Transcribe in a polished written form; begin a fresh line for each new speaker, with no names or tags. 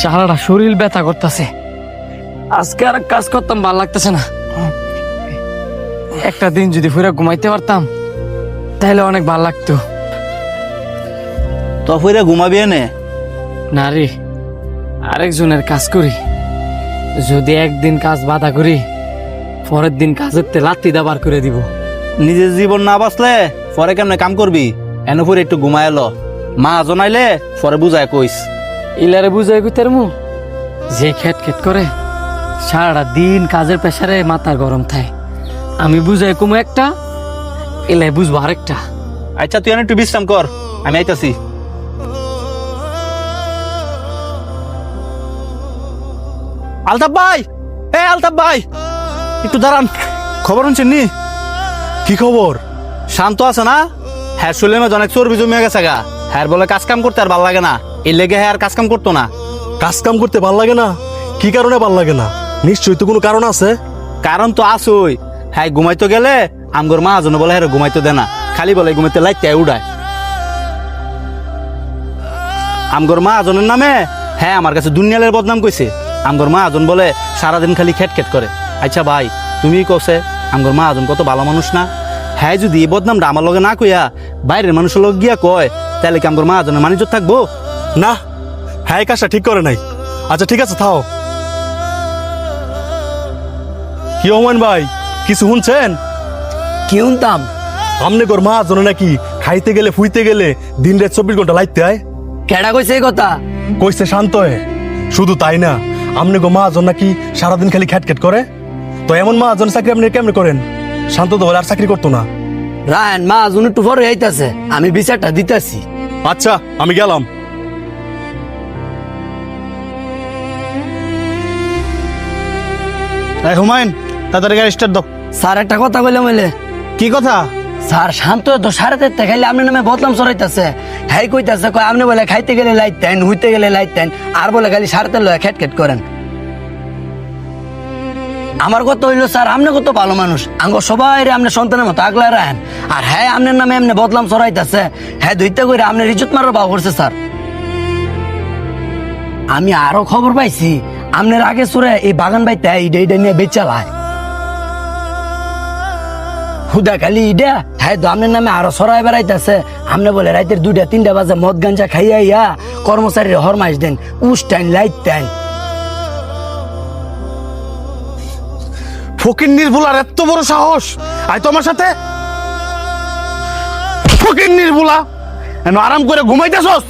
সারাটা শরীর ব্যথা করতেছে। আজকে আর কাজ করতাম ভাল লাগতেছে না। একটা দিন যদি ফুরা ঘুমাইতে পারতাম তাহলে অনেক ভাল লাগতো।
তো ফুইরা ঘুমাবি এনে?
না রে, আরেকজনের কাজ করি। যদি একদিন কাজ বাধা করি, পরের দিন কাজের তে লাত্তি দাবার করে দিব।
নিজের জীবন না বাঁচলে পরে কেমনে কাম করবি? এনে ফুরে একটু ঘুমায় এলো, মা জনাইলে পরে বুঝায় কইস।
ইলারে বুঝাই কইতার মু যে খেট খেট করে সারাটা দিন কাজের প্রেসারে মাথার গরম থাকে। আমি বুঝাই কমু একটা, এলাই বুঝবো আরেকটা।
আচ্ছা তুই একটু বিশ্রাম কর, আমি আইতাছি। আলতাফ ভাই, আলতাফ ভাই একটু দাঁড়ান, খবর শুনছেন নি?
কি খবর?
শান্ত আছে না? হ্যাঁ শুনলাম অনেক চর্বি জমিয়ে গেছে গা। হ্যাঁ বলে কাজ কাম করতে আর ভাল লাগে না, এই লেগে হ্যাঁ আর কাজ কাম করতো না।
কাজ কাম করতে ভাল লাগে না? কি কারণে ভাল লাগে না? নিশ্চয়ই তো কোনো কারণ আছে।
কারণ তো আসই, হ্যাঁ ঘুমাইতে গেলে আমগর মা আজন বলে হ্যাঁ ঘুমাইতে দে না, খালি বলে ঘুমাইতে লাইতে উড়ায়। আমগর মা আজনের নামে হ্যাঁ আমার কাছে দুনিয়ালের বদনাম কইছে। আমগর মা আজন বলে সারাদিন খালি খেট খেট করে। আচ্ছা ভাই তুমি কছে আমগর মা আজন কত ভালো মানুষ না? হ্যাঁ যদি এই বদনামটা আমার লগে না কইয়া বাইরের মানুষের লগে গিয়া কয়, তাহলে কি আমগর মা আজনের মানিজ্য থাকবো?
না, হ্যাঁ এই কাজটা ঠিক করে নাই। আচ্ছা ঠিক আছে থাও। কি ওমান ভাই, কিছু শুনছেন?
কি শুনতাম?
আমনে গোর মা জনে নাকি খাইতে গেলে ফুইতে গেলে দিন রাত 24 ঘন্টা লাইতে হয়।
কেডা কইছে এই কথা?
কইছে শান্ত হয়ে। শুধু তাই না, আমনে গো মা জন নাকি সারাদিন খালি খ্যাট খ্যাট করে। তো এমন মা জন চাকরি আপনি কেমনে করেন? শান্ত তো হলে আর চাকরি করতো না।
রায়ন মা আজ একটু পরে আইতাছে, আমি বিচারটা দিতেছি।
আচ্ছা আমি গেলাম।
হুমায়ুন তাড়াতাড়ি গাড়ি স্টার্ট দাও।
স্যার একটা কথা বললাম বলে।
কি কথা?
স্যার শান্ত তো 3:30 খাইলে আপনার নামে বদনাম ছড়াইতেছে। হ্যাঁ কইতাছে কয় আপনি বলে খাইতে গেলে লাইতেন, হুইতে গেলে লাইতেন, আর বলে খালি 3:30 লয় খেট খেট করেন। আমার কথা হইলো স্যার আপনি কত ভালো মানুষ, আঙ্গ সবাই আপনি সন্তানের মতো আগলা রাখেন, আর হ্যাঁ আপনার নামে এমনি বদনাম ছড়াইতেছে। হ্যাঁ ধৈর্য করে আপনার ইজ্জত মারার ভাব করছে স্যার। আমি আরো খবর পাইছি আপনার আগে সুরে এই বাগান বাইতে ইডা নিয়ে বেচালায়। হুদা খালি ইডা হ্যাঁ তো আপনার নামে আরো সরাই বেড়াইতেছে। আপনি বলে রাইতের 2টা-3টা বাজে মদ গাঞ্জা খাইয়া ইয়া কর্মচারীর হরমাইশ দেন, উস্টাইন লাইতেন।
ফকির নির্ভুলার এত বড় সাহস, আয় তোমার সাথে। ফকির নির্ভুলা আরাম করে ঘুমাইতেছস?